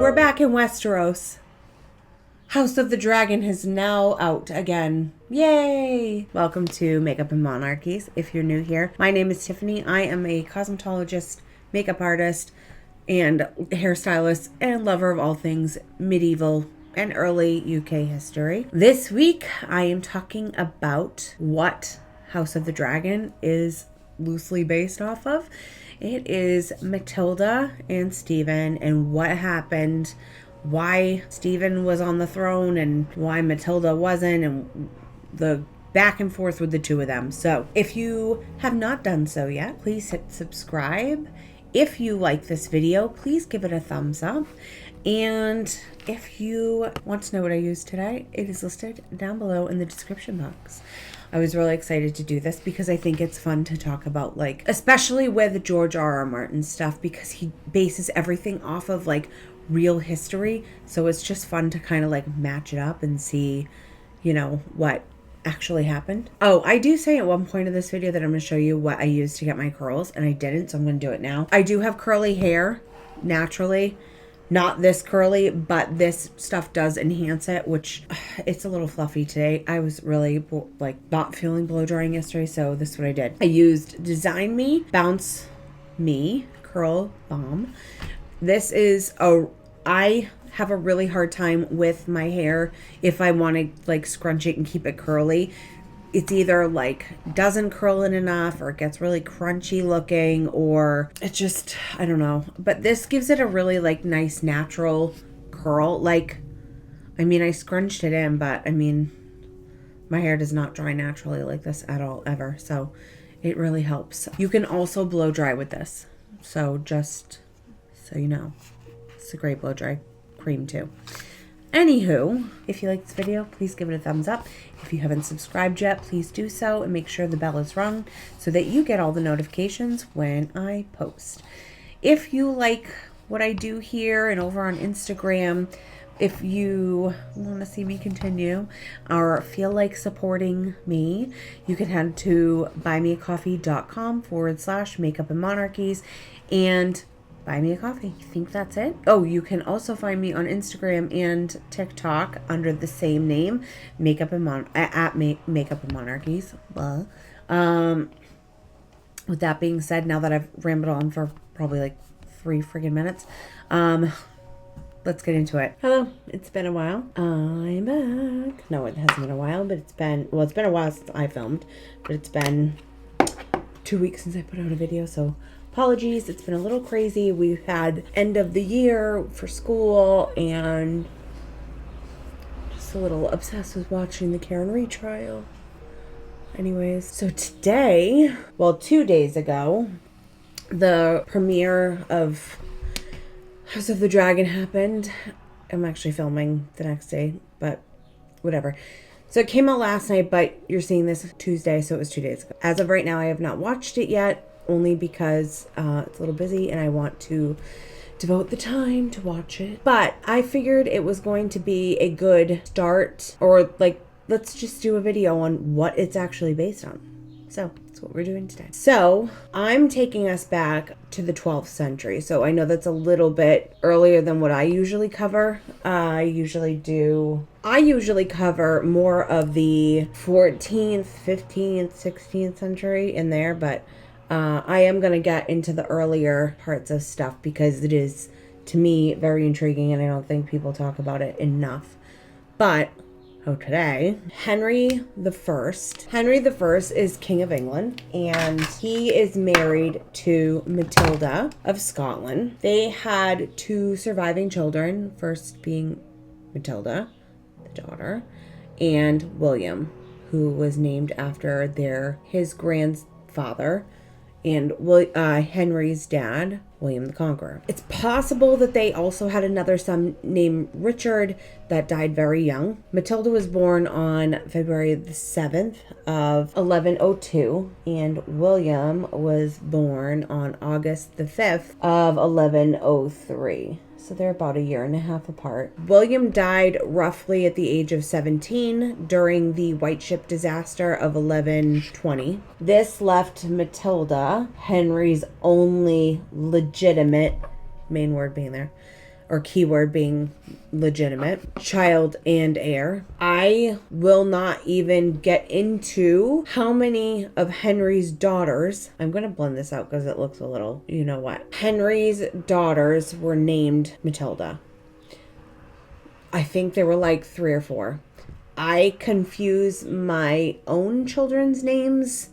We're back in Westeros. House of the Dragon is now out again. Yay! Welcome to Makeup and Monarchies. If you're new here, my name is Tiffany. I am a cosmetologist, makeup artist, and hairstylist, and lover of all things medieval and early UK history. This week, I am talking about what House of the Dragon is loosely based off of. It is Matilda and Stephen and what happened, why Stephen was on the throne and why Matilda wasn't, and the back and forth with the two of them. So if you have not done so yet, please hit subscribe. If you like this video, please give it a thumbs up. And if you want to know what I used today, it is listed down below in the description box. I was really excited to do this because I think it's fun to talk about, like, especially with George R.R. Martin stuff, because he bases everything off of like real history. So it's just fun to kind of like match it up and see, you know, what actually happened. Oh, I do say at one point in this video that I'm going to show you what I used to get my curls, and I didn't, so I'm going to do it now. I do have curly hair naturally. Not this curly, but this stuff does enhance it, which it's a little fluffy today. I was really like not feeling blow drying yesterday, so this is what I did. I used Design Me, Bounce Me Curl Balm. This is I have a really hard time with my hair if I want to like scrunch it and keep it curly. It's either like doesn't curl in enough, or it gets really crunchy looking, or it just, I don't know. But this gives it a really like nice natural curl. Like, I mean, I scrunched it in, but I mean, my hair does not dry naturally like this at all, ever. So it really helps. You can also blow dry with this. So just so you know, it's a great blow dry cream too. Anywho, if you like this video, please give it a thumbs up. If you haven't subscribed yet, please do so, and make sure the bell is rung so that you get all the notifications when I post. If you like what I do here and over on Instagram, if you want to see me continue or feel like supporting me, you can head to buymeacoffee.com/makeup and monarchies and buy me a coffee. I think that's it. Oh, you can also find me on Instagram and TikTok under the same name, Makeup and Monarchies. Well, with that being said, now that I've rambled on for probably like 3 friggin' minutes, let's get into it. Hello, it's been a while. I'm back. No, it hasn't been a while, but it's been a while since I filmed, but it's been 2 weeks since I put out a video, so apologies. It's been a little crazy. We've had end of the year for school and just a little obsessed with watching the Karen retrial. Anyways, so today, well, 2 days ago, the premiere of House of the Dragon happened. I'm actually filming the next day, but whatever. So it came out last night, but you're seeing this Tuesday, so it was 2 days ago. As of right now, I have not watched it yet, only because it's a little busy and I want to devote the time to watch it. But I figured it was going to be a good start, or like, let's just do a video on what it's actually based on. So that's what we're doing today. So I'm taking us back to the 12th century. So I know that's a little bit earlier than what I usually cover. I usually cover more of the 14th, 15th, 16th century in there, but I am going to get into the earlier parts of stuff because it is, to me, very intriguing and I don't think people talk about it enough. But today, Henry the First is King of England, and he is married to Matilda of Scotland. They had 2 surviving children, first being Matilda, the daughter, and William, who was named after his grandfather and Henry's dad, William the Conqueror. It's possible that they also had another son named Richard that died very young. Matilda was born on February the 7th of 1102, and William was born on August the 5th of 1103. So they're about 1.5 years apart. William died roughly at the age of 17 during the White Ship disaster of 1120. This left Matilda, Henry's only legitimate, main word being there, or keyword being legitimate, child and heir. I will not even get into how many of Henry's daughters, I'm going to blend this out because it looks a little, you know what. Henry's daughters were named Matilda. I think there were like 3 or 4. I confuse my own children's names.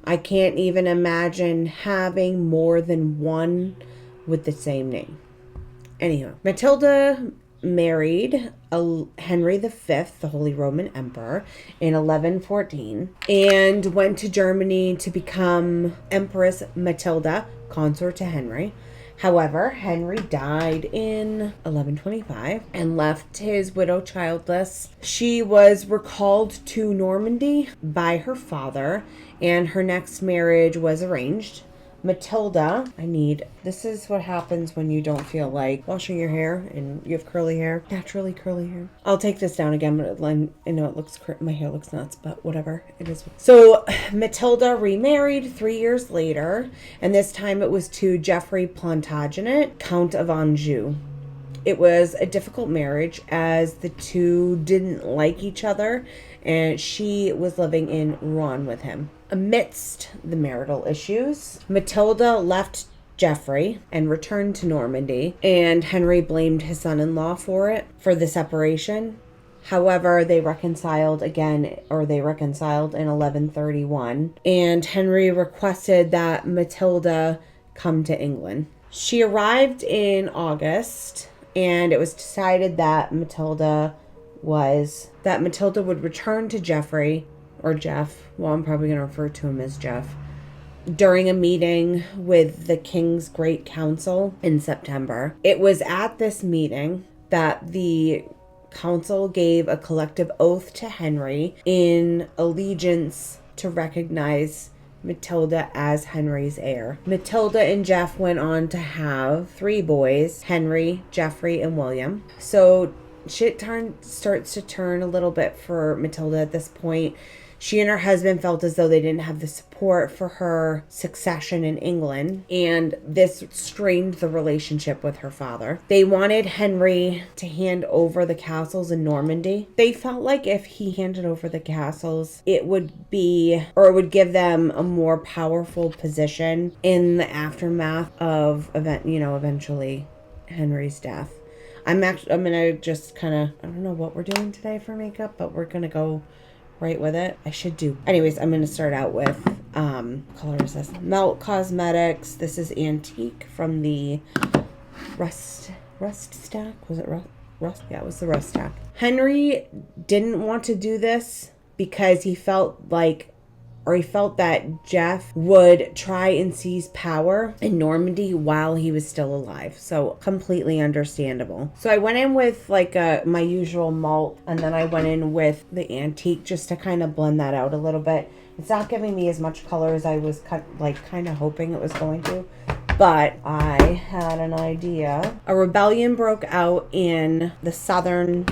I can't even imagine having more than one with the same name. Anyhow, Matilda married Henry V, the Holy Roman Emperor, in 1114 and went to Germany to become Empress Matilda, consort to Henry. However, Henry died in 1125 and left his widow childless. She was recalled to Normandy by her father, and her next marriage was arranged. Matilda, this is what happens when you don't feel like washing your hair and you have curly hair, naturally curly hair. I'll take this down again, but I know it looks, my hair looks nuts, but whatever, it is. So Matilda remarried 3 years later, and this time it was to Geoffrey Plantagenet, Count of Anjou. It was a difficult marriage as the two didn't like each other, and she was living in Rouen with him. Amidst the marital issues, Matilda left Geoffrey and returned to Normandy, and Henry blamed his son-in-law for the separation. However, they reconciled in 1131, and Henry requested that Matilda come to England. She arrived in August, and it was decided that Matilda would return to Geoffrey, or Jeff, well, I'm probably going to refer to him as Jeff, during a meeting with the King's Great Council in September. It was at this meeting that the council gave a collective oath to Henry in allegiance to recognize Matilda as Henry's heir. Matilda and Jeff went on to have 3 boys, Henry, Geoffrey, and William. So shit starts to turn a little bit for Matilda at this point. She and her husband felt as though they didn't have the support for her succession in England, and this strained the relationship with her father. They wanted Henry to hand over the castles in Normandy. They felt like if he handed over the castles, it would give them a more powerful position in the aftermath of eventually Henry's death. I'm gonna just kind of, I don't know what we're doing today for makeup, but we're gonna go right with it. Anyways, I'm going to start out with, color is this? Melt Cosmetics. This is Antique from the Rust Stack. Was it Rust? Yeah, it was the Rust Stack. Henry didn't want to do this because he felt that Jeff would try and seize power in Normandy while he was still alive. So completely understandable. So I went in with my usual malt, and then I went in with the Antique just to kind of blend that out a little bit. It's not giving me as much color as I was kind of hoping it was going to, but I had an idea. A rebellion broke out in the southern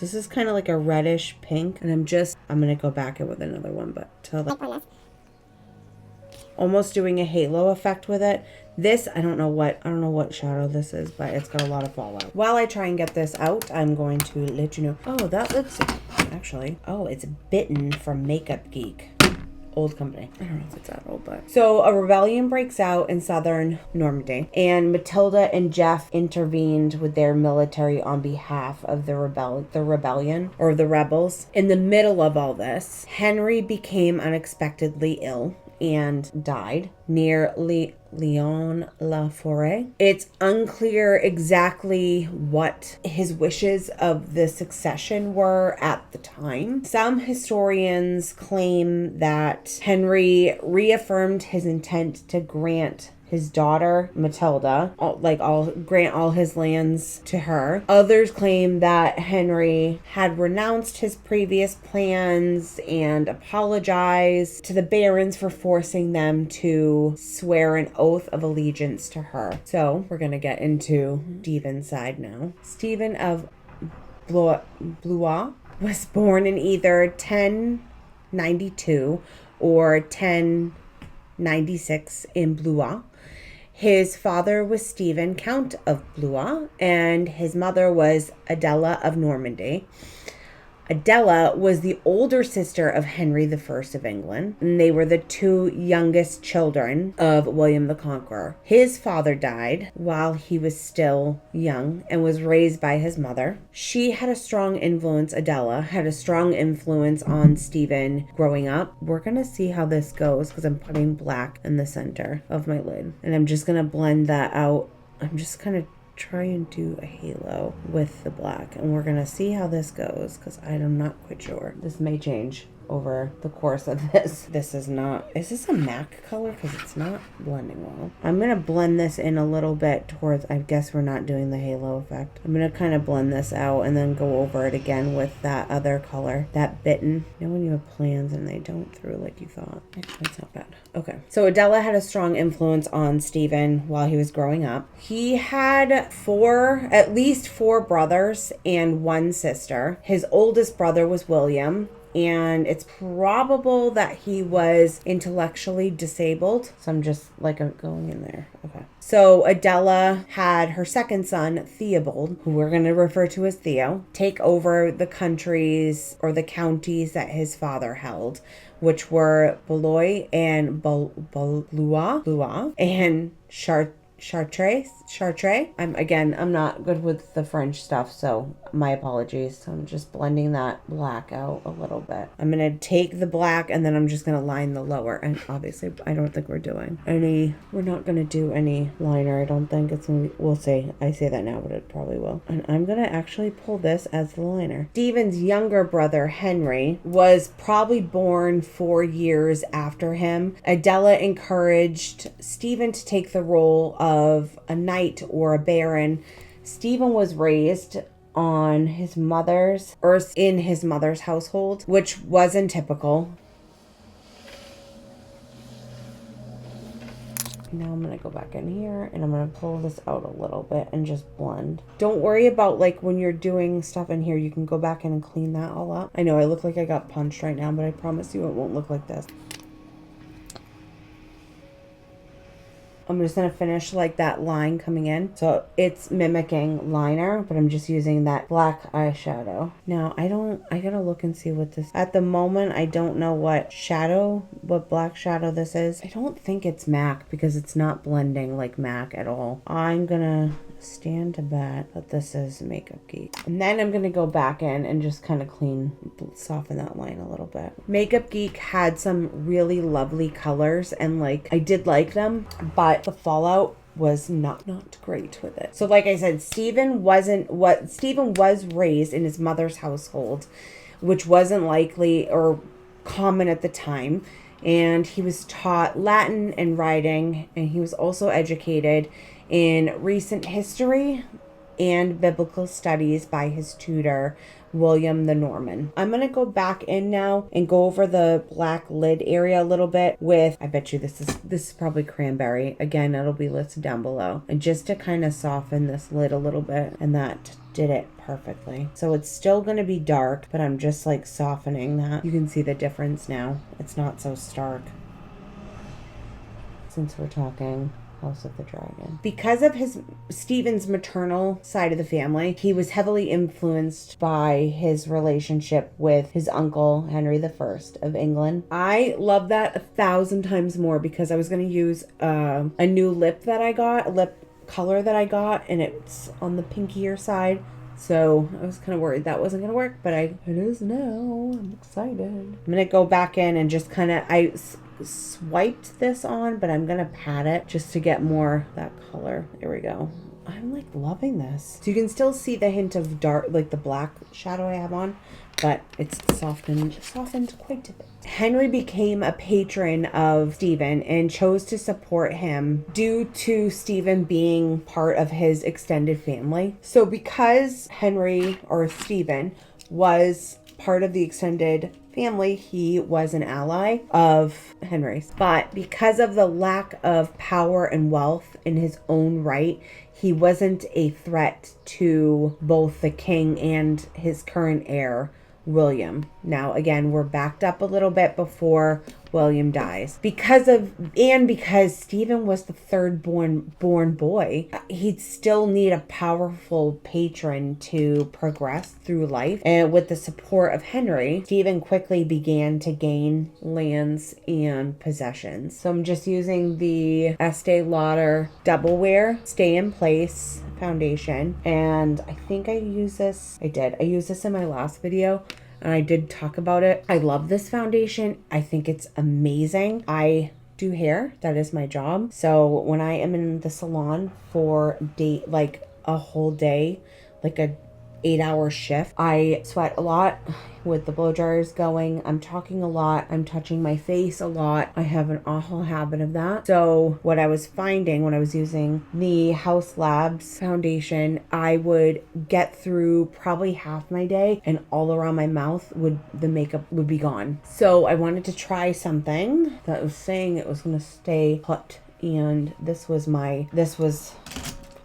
this is kind of like a reddish pink, and I'm going to go back in with another one, but almost doing a halo effect with it. This, I don't know what shadow this is, but it's got a lot of fallout. While I try and get this out, I'm going to let you know. Oh, that looks, it's Bitten from Makeup Geek. Old company. I don't know if it's that old, but. So a rebellion breaks out in southern Normandy, and Matilda and Jeff intervened with their military on behalf of the rebellion, or the rebels. In the middle of all this, Henry became unexpectedly ill and died near Lyon-la-Forêt. It's unclear exactly what his wishes of the succession were at the time. Some historians claim that Henry reaffirmed his intent to grant his daughter Matilda, grant all his lands to her. Others claim that Henry had renounced his previous plans and apologized to the barons for forcing them to swear an oath of allegiance to her. So we're gonna get into Stephen's side now. Stephen of Blois was born in either 10 1092 or 1096 in Blois. His father was Stephen, Count of Blois, and his mother was Adela of Normandy. Adela was the older sister of Henry I of England, and they were the two youngest children of William the Conqueror. His father died while he was still young and was raised by his mother. She had a strong influence, Adela had a strong influence on Stephen growing up. We're going to see how this goes because I'm putting black in the center of my lid, and I'm just going to blend that out. I'm just kind of try and do a halo with the black, and we're gonna see how this goes because I'm not quite sure. This may change over the course of this. This is this a MAC color? Because it's not blending well. I'm gonna blend this in a little bit towards, I guess we're not doing the halo effect. I'm gonna kind of blend this out and then go over it again with that other color, that Bitten. You know when you have plans and they don't through like you thought? That's not bad. Okay, so Adela had a strong influence on Stephen while he was growing up. He had at least four brothers and one sister. His oldest brother was William, and it's probable that he was intellectually disabled. So I'm just like going in there. Okay. So Adela had her second son, Theobald, who we're going to refer to as Theo, take over the countries or the counties that his father held, which were Blois and Blois and Chartres. I'm not good with the French stuff, so my apologies. So I'm just blending that black out a little bit. I'm going to take the black and then I'm just going to line the lower. And obviously, I don't think we're not going to do any liner. I don't think it's going to be, we'll see. I say that now, but it probably will. And I'm going to actually pull this as the liner. Stephen's younger brother, Henry, was probably born 4 years after him. Adela encouraged Stephen to take the role of a knight or a baron. Stephen was raised on his mother's, or in his mother's household, which wasn't typical. Now I'm going to go back in here and I'm going to pull this out a little bit and just blend. Don't worry about like when you're doing stuff in here, you can go back in and clean that all up. I know I look like I got punched right now, but I promise you it won't look like this. I'm just going to finish like that line coming in. So it's mimicking liner, but I'm just using that black eyeshadow. Now I gotta look and see what this, at the moment, I don't know what black shadow this is. I don't think it's MAC because it's not blending like MAC at all. I'm gonna stand to bet that this is Makeup Geek. And then I'm gonna go back in and just kind of soften that line a little bit. Makeup Geek had some really lovely colors and like, I did like them, but the fallout was not great with it. So like I said, Stephen was raised in his mother's household, which wasn't likely or common at the time. And he was taught Latin and writing, and he was also educated in recent history and biblical studies by his tutor, William the Norman. I'm going to go back in now and go over the black lid area a little bit with, I bet you this is probably cranberry. Again, it'll be listed down below. And just to kind of soften this lid a little bit, and that did it perfectly. So it's still going to be dark, but I'm just like softening that. You can see the difference now. It's not so stark. Since we're talking House of the Dragon. Because of Stephen's maternal side of the family, he was heavily influenced by his relationship with his uncle, Henry I of England. I love that 1,000 times more because I was going to use a new lip color that I got, and it's on the pinkier side. So I was kind of worried that wasn't going to work, but it is now. I'm excited. I'm going to go back in and just kind of, I swiped this on, but I'm going to pat it just to get more that color. There we go. I'm like loving this. So you can still see the hint of dark, like the black shadow I have on, but it's softened quite a bit. Henry became a patron of Stephen and chose to support him due to Stephen being part of his extended family. So because Stephen was part of the extended family, he was an ally of Henry's. But because of the lack of power and wealth in his own right, he wasn't a threat to both the king and his current heir, William. Now, again, we're backed up a little bit before William dies. Because Stephen was the third born boy, he'd still need a powerful patron to progress through life. And with the support of Henry, Stephen quickly began to gain lands and possessions. So I'm just using the Estee Lauder Double Wear Stay in Place foundation. And I think I used this in my last video. And I did talk about it. I love this foundation. I think it's amazing. I do hair. That is my job. So when I am in the salon for like a whole day, like a 8-hour shift, I sweat a lot with the blow dryers going. I'm talking a lot. I'm touching my face a lot. I have an awful habit of that. So what I was finding when I was using the House Labs foundation, I would get through probably half my day and all around my mouth the makeup would be gone. So I wanted to try something that was saying it was going to stay put. And I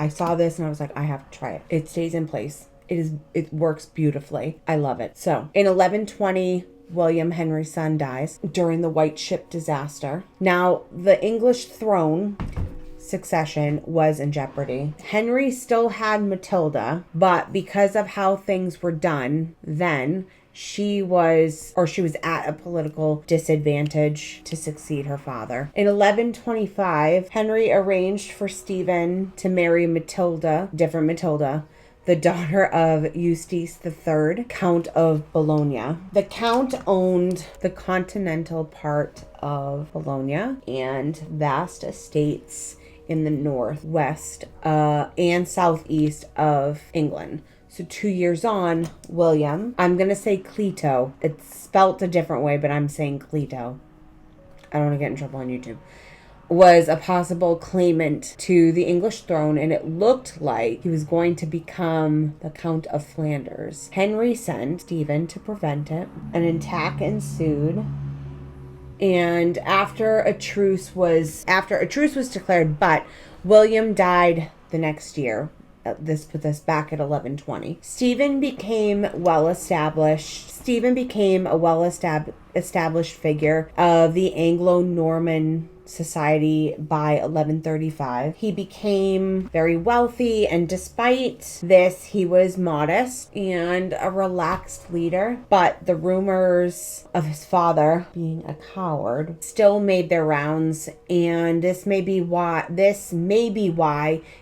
saw this and I was like, I have to try it. It stays in place. It works beautifully. I love it. So in 1120, William Henry's son dies during the White Ship disaster. Now, the English throne succession was in jeopardy. Henry still had Matilda, but because of how things were done then, she was at a political disadvantage to succeed her father. In 1125, Henry arranged for Stephen to marry Matilda, the daughter of Eustace III, Count of Bologna. The Count owned the continental part of Bologna and vast estates in the northwest and southeast of England. So 2 years on, William, I'm going to say Cleto. It's spelt a different way, but I'm saying Cleto. I don't want to get in trouble on YouTube. Was a possible claimant to the English throne, and it looked like he was going to become the Count of Flanders. Henry sent Stephen to prevent it. An attack ensued, and after a truce was declared, but William died the next year. This put us back at 1120. Stephen became a well-established figure of the Anglo-Norman society by 1135. He became very wealthy, and despite this, he was modest and a relaxed leader. But the rumors of his father being a coward still made their rounds, and this may be why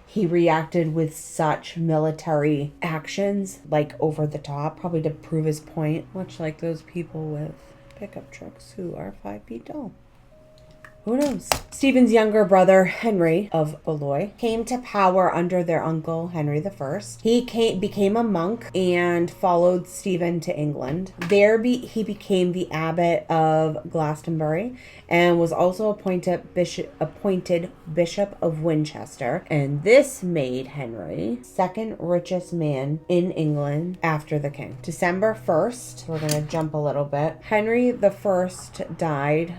he reacted with such military actions, like over the top, probably to prove his point, much like those people with pickup trucks who are 5 feet tall. Who knows? Stephen's younger brother, Henry of Valois, came to power under their uncle, Henry I. He became a monk and followed Stephen to England. There he became the abbot of Glastonbury and was also appointed bishop of Winchester. And this made Henry second richest man in England after the king. December 1st, we're going to jump a little bit. Henry I died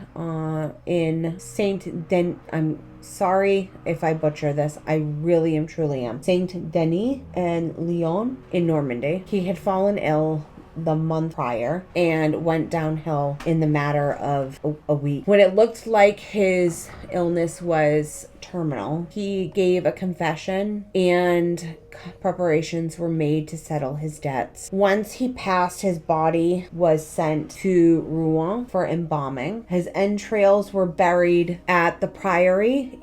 in I'm sorry if I butcher this. I really am, truly am. Saint Denis and Lyon in Normandy. He had fallen ill the month prior and went downhill in the matter of a week. When it looked like his illness was terminal, he gave a confession and preparations were made to settle his debts. Once he passed, his body was sent to Rouen for embalming. His entrails were buried at the priory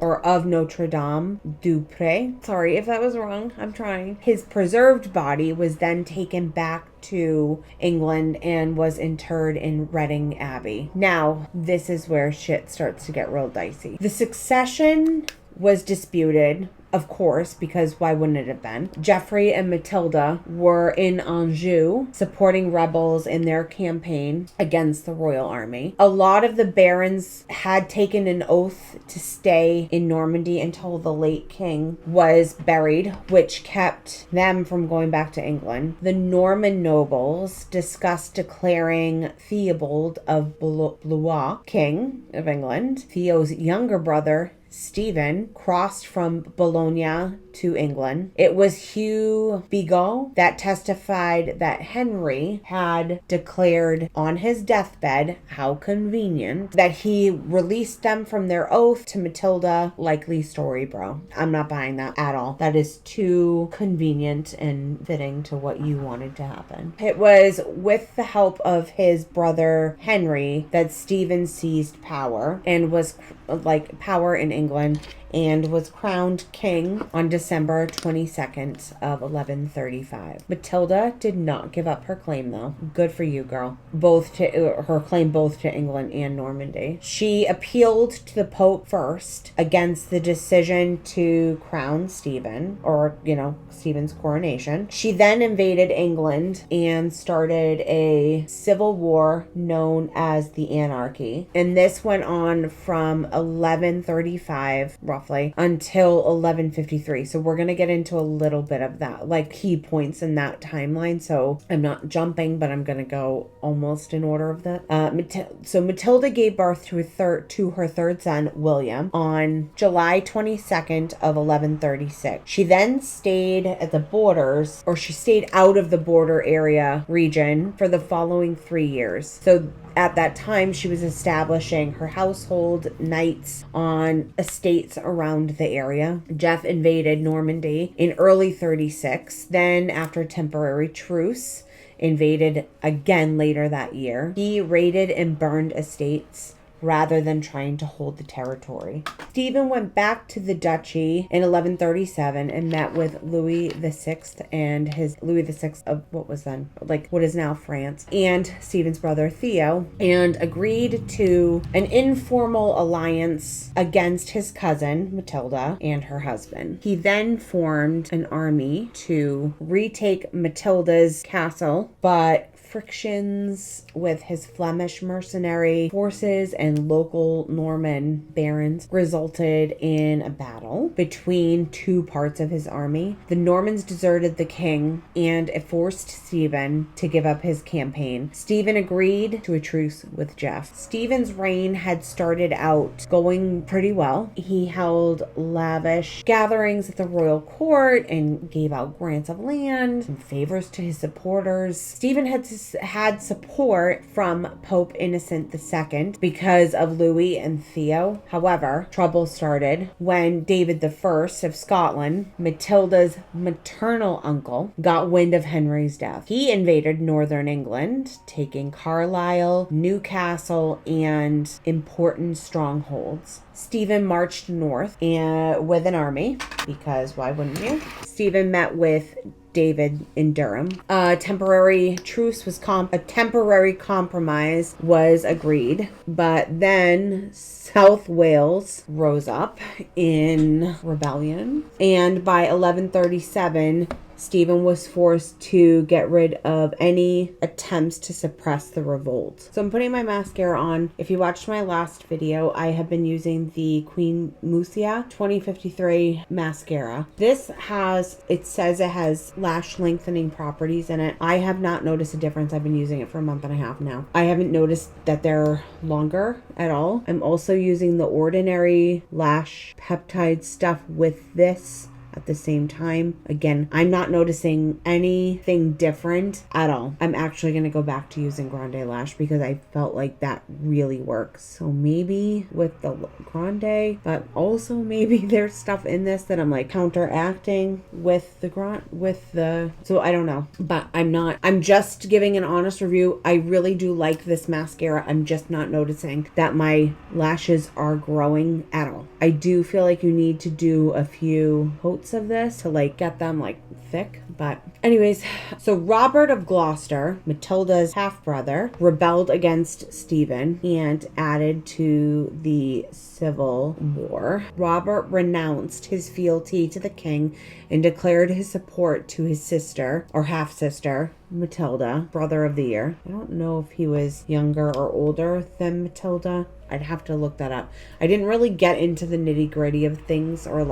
of Notre Dame du Pré. Sorry if that was wrong. I'm trying. His preserved body was then taken back to England and was interred in Reading Abbey. Now, this is where shit starts to get real dicey. The succession was disputed, of course, because why wouldn't it have been? Geoffrey and Matilda were in Anjou, supporting rebels in their campaign against the royal army. A lot of the barons had taken an oath to stay in Normandy until the late king was buried, which kept them from going back to England. The Norman nobles discussed declaring Theobald of Blois king of England. Theo's younger brother, Stephen, crossed from Bologna to England. It was Hugh Bigot that testified that Henry had declared on his deathbed, how convenient, that he released them from their oath to Matilda. Likely story, bro. I'm not buying that at all. That is too convenient and fitting to what you wanted to happen. It was with the help of his brother Henry that Stephen seized power and was power in England and was crowned king on December 22nd of 1135. Matilda did not give up her claim, though. Good for you, girl. Her claim both to England and Normandy. She appealed to the Pope first against the decision to crown Stephen, or, Stephen's coronation. She then invaded England and started a civil war known as the Anarchy. And this went on from 1135, roughly, until 1153. So we're going to get into a little bit of that, key points in that timeline. So I'm not jumping, but I'm going to go almost in order of that. So Matilda gave birth to her third son, William, on July 22nd of 1136. She then stayed at the borders, or she stayed out of the border area region for the following 3 years. So at that time, she was establishing her household knights on estates around the area. Jeff invaded Normandy in early 36. Then, after a temporary truce, invaded again later that year. He raided and burned estates rather than trying to hold the territory. Stephen went back to the duchy in 1137 and met with Louis VI and Louis VI of what was then, what is now France, and Stephen's brother Theo, and agreed to an informal alliance against his cousin, Matilda, and her husband. He then formed an army to retake Matilda's castle, but frictions with his Flemish mercenary forces and local Norman barons resulted in a battle between two parts of his army. The Normans deserted the king, and it forced Stephen to give up his campaign. Stephen agreed to a truce with Jeff. Stephen's reign had started out going pretty well. He held lavish gatherings at the royal court and gave out grants of land and favors to his supporters. Stephen had support from Pope Innocent II because of Louis and Theo. However, trouble started when David I of Scotland, Matilda's maternal uncle, got wind of Henry's death. He invaded northern England, taking Carlisle, Newcastle, and important strongholds. Stephen marched north with an army, because why wouldn't you? Stephen met with David in Durham. A temporary compromise was agreed, but then South Wales rose up in rebellion, and by 1137 Stephen was forced to get rid of any attempts to suppress the revolt. So I'm putting my mascara on. If you watched my last video, I have been using the queenmusia 2053 mascara. This says it has lash lengthening properties in it. I have not noticed a difference. I've been using it for a month and a half now. I haven't noticed that they're longer at all. I'm also using the Ordinary lash peptide stuff with this at the same time. Again, I'm not noticing anything different at all. I'm actually going to go back to using Grande Lash because I felt like that really works. So maybe with the Grande, but also maybe there's stuff in this that I'm counteracting with the so I don't know. But I'm just giving an honest review. I really do like this mascara. I'm just not noticing that my lashes are growing at all. I do feel like you need to do a few coats of this to get them thick. But anyways, so Robert of Gloucester, Matilda's half-brother, rebelled against Stephen and added to the civil war. Robert renounced his fealty to the king and declared his support to his sister, or half-sister, Matilda, brother of the year. I don't know if he was younger or older than Matilda. I'd have to look that up. I didn't really get into the nitty-gritty of things, or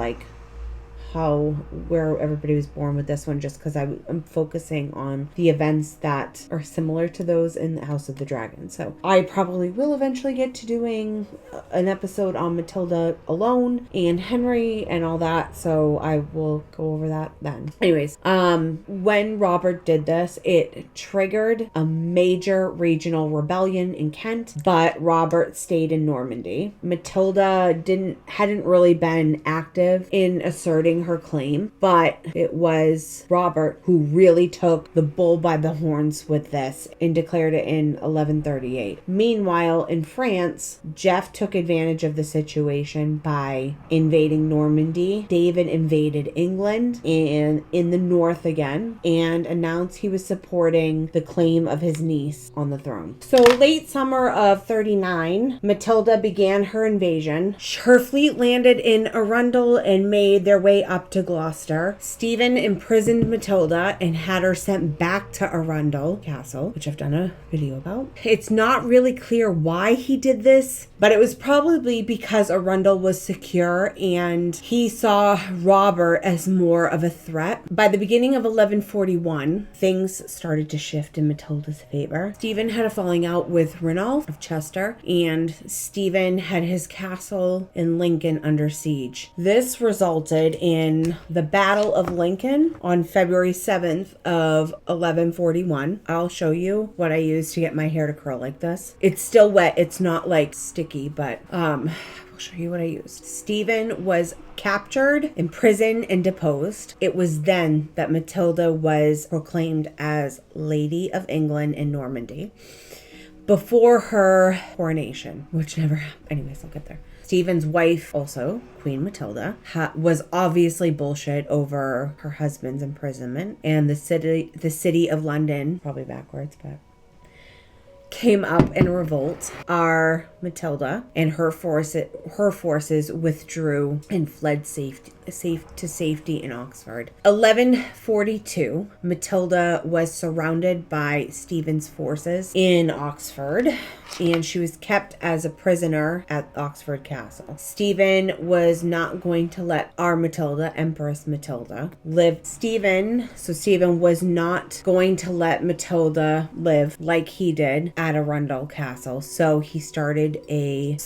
where everybody was born with this one, just because I'm focusing on the events that are similar to those in the House of the Dragon. So I probably will eventually get to doing an episode on Matilda alone and Henry and all that, so I will go over that then. Anyways, when Robert did this, it triggered a major regional rebellion in Kent, but Robert stayed in Normandy. Matilda hadn't really been active in asserting her claim, but it was Robert who really took the bull by the horns with this and declared it in 1138. Meanwhile, in France, Jeff took advantage of the situation by invading Normandy. David invaded England and in the north again, and announced he was supporting the claim of his niece on the throne. So late summer of 39, Matilda began her invasion. Her fleet landed in Arundel and made their way up to Gloucester. Stephen imprisoned Matilda and had her sent back to Arundel Castle, which I've done a video about. It's not really clear why he did this, but it was probably because Arundel was secure and he saw Robert as more of a threat. By the beginning of 1141, things started to shift in Matilda's favor. Stephen had a falling out with Ranulph of Chester, and Stephen had his castle in Lincoln under siege. This resulted in the Battle of Lincoln on February 7th of 1141. I'll show you what I used to get my hair to curl like this. It's still wet. It's not like sticky, but I'll show you what I used. Stephen was captured, imprisoned, and deposed. It was then that Matilda was proclaimed as Lady of England in Normandy before her coronation, which never happened. Anyways, I'll get there. Stephen's wife, also Queen Matilda, was obviously bullshit over her husband's imprisonment, and the city of London, probably backwards, but came up in revolt. Our Matilda and her forces withdrew and fled to safety in Oxford. 1142, Matilda was surrounded by Stephen's forces in Oxford, and she was kept as a prisoner at Oxford Castle. Stephen was not going to let our Matilda, Empress Matilda, live. Stephen was not going to let Matilda live like he did at Arundel Castle. So he started a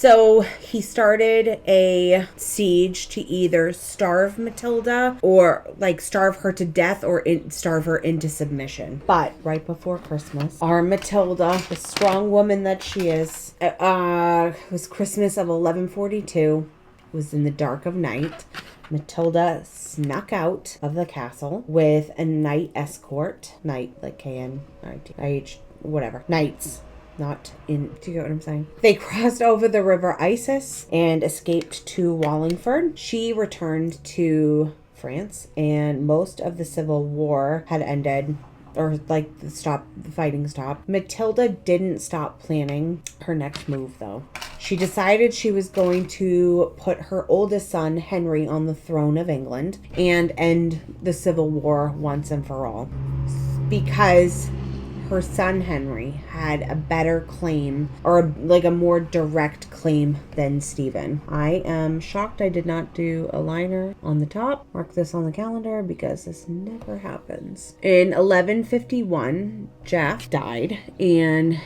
siege to either starve Matilda or starve her to death or starve her into submission. But right before Christmas, our Matilda, the strong woman that she is, it was Christmas of 1142, was in the dark of night. Matilda snuck out of the castle with a knight escort. Knight, like K-N-I-T-I-H, whatever. Knights. Not in, do you get what I'm saying? They crossed over the river Isis and escaped to Wallingford. She returned to France, and most of the Civil War had ended, or the fighting stopped. Matilda didn't stop planning her next move, though. She decided she was going to put her oldest son, Henry, on the throne of England and end the Civil War once and for all, because her son Henry had a better claim, or a more direct claim than Stephen. I am shocked I did not do a liner on the top. Mark this on the calendar because this never happens. In 1151, Jeff died, and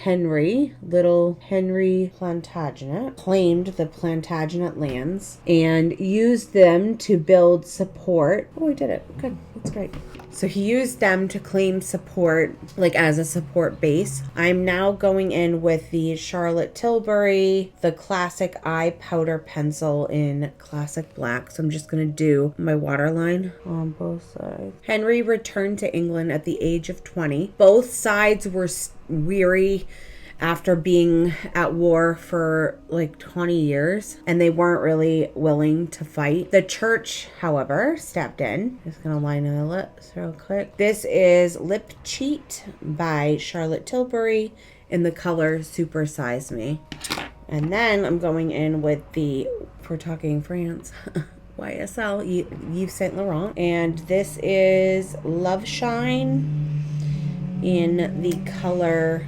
little Henry Plantagenet, claimed the Plantagenet lands and used them to build support. Oh, I did it. Good. That's great. So he used them to claim support, as a support base. I'm now going in with the Charlotte Tilbury, the classic eye powder pencil in classic black. So I'm just going to do my waterline on both sides. Henry returned to England at the age of 20. Both sides were weary after being at war for 20 years, and they weren't really willing to fight. The church, however, stepped in. Just gonna line the lips real quick. This is Lip Cheat by Charlotte Tilbury in the color Supersize Me. And then I'm going in with the, if we're talking France, YSL, Yves Saint Laurent. And this is Loveshine in the color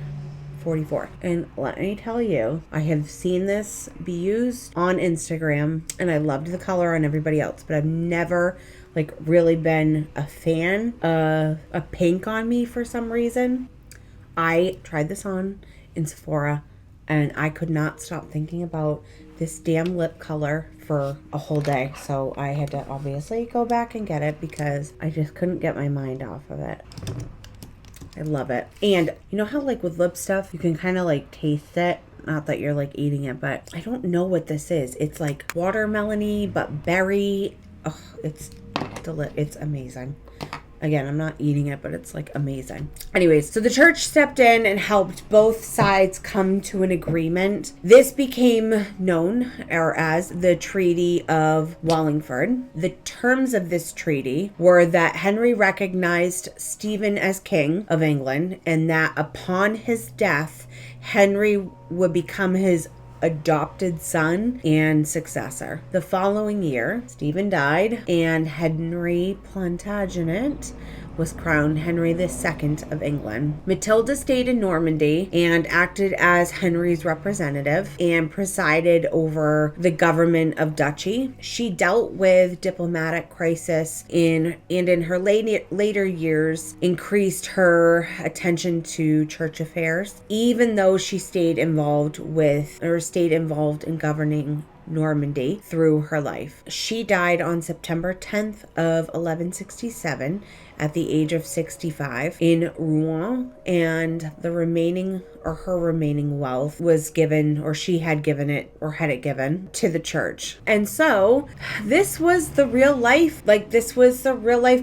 44. And let me tell you, I have seen this be used on Instagram, and I loved the color on everybody else, but I've never like really been a fan of a pink on me for some reason. I tried this on in Sephora and I could not stop thinking about this damn lip color for a whole day. So I had to obviously go back and get it because I just couldn't get my mind off of it. I love it. And you know how like with lip stuff, you can kind of like taste it? Not that you're like eating it, but I don't know what this is. It's like watermelon-y, but berry. Oh, it's amazing. Again, I'm not eating it, but it's like amazing. Anyways, so the church stepped in and helped both sides come to an agreement. This became known as the Treaty of Wallingford. The terms of this treaty were that Henry recognized Stephen as King of England and that upon his death, Henry would become his adopted son and successor. The following year, Stephen died and Henry Plantagenet was crowned Henry II of England. Matilda stayed in Normandy and acted as Henry's representative and presided over the government of duchy. She dealt with diplomatic crisis and in her later years increased her attention to church affairs, even though she stayed involved in governing Normandy through her life. She died on September 10th of 1167 at the age of 65 in Rouen, and her remaining wealth was given, or she had given it, or had it given to the church. And so this was the real life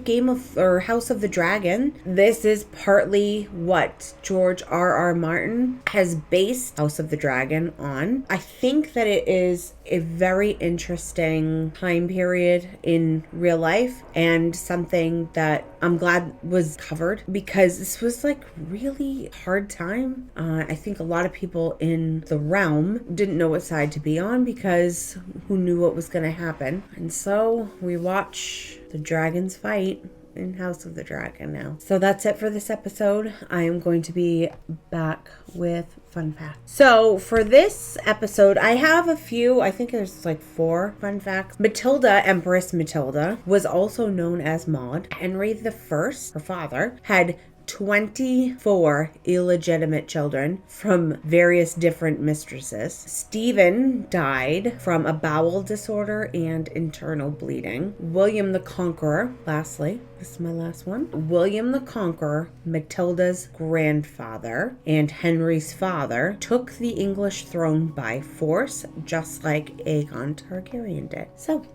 Game of, or House of the Dragon. This is partly what George R.R. Martin has based House of the Dragon on. I think that it is a very interesting time period in real life and something that I'm glad was covered because this was like really hard time. I think a lot of people in the realm didn't know what side to be on because who knew what was going to happen. And so we watch the dragons fight in House of the Dragon now. So that's it for this episode. I am going to be back with fun facts. So for this episode, I have a few, I think there's like 4 fun facts. Matilda, Empress Matilda, was also known as Maud. Henry I, her father, had 24 illegitimate children from various different mistresses. Stephen died from a bowel disorder and internal bleeding. William the Conqueror, lastly, this is my last one. William the Conqueror, Matilda's grandfather and Henry's father, took the English throne by force, just like Aegon Targaryen did. So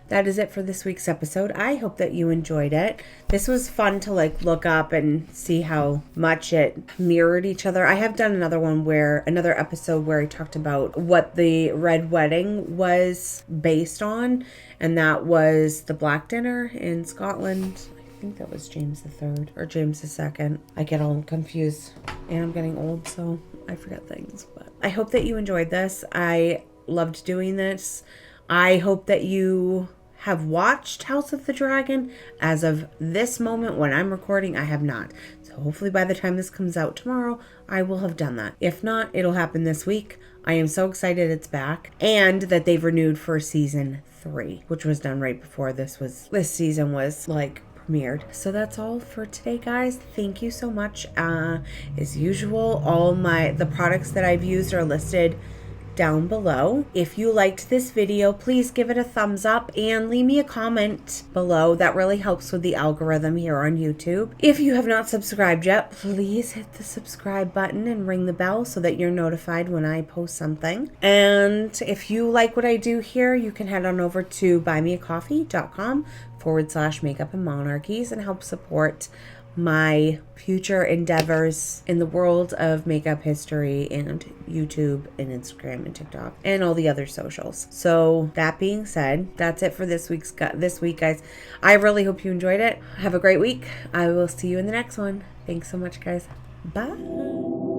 that is it for this week's episode. I hope that you enjoyed it. This was fun to like look up and see how much it mirrored each other. I have done another episode where I talked about what the Red Wedding was based on, and that was the Black Dinner in Scotland. I think that was James III or James II. I get all confused and I'm getting old, so I forget things. But I hope that you enjoyed this. I loved doing this. I hope that you have watched House of the Dragon. As of this moment when I'm recording, I have not. So hopefully by the time this comes out tomorrow, I will have done that. If not, it'll happen this week. I am so excited it's back and that they've renewed for season 3, which was done right before this season was like premiered. So that's all for today, guys. Thank you so much. As usual, all the products that I've used are listed down below. If you liked this video, please give it a thumbs up and leave me a comment below. That really helps with the algorithm here on YouTube. If you have not subscribed yet, please hit the subscribe button and ring the bell so that you're notified when I post something. And if you like what I do here, you can head on over to buymeacoffee.com/makeup and monarchies and help support my future endeavors in the world of makeup history and YouTube and Instagram and TikTok and all the other socials. So that being said, that's it for this week, guys. I really hope you enjoyed it. Have a great week. I will see you in the next one. Thanks so much, guys. Bye.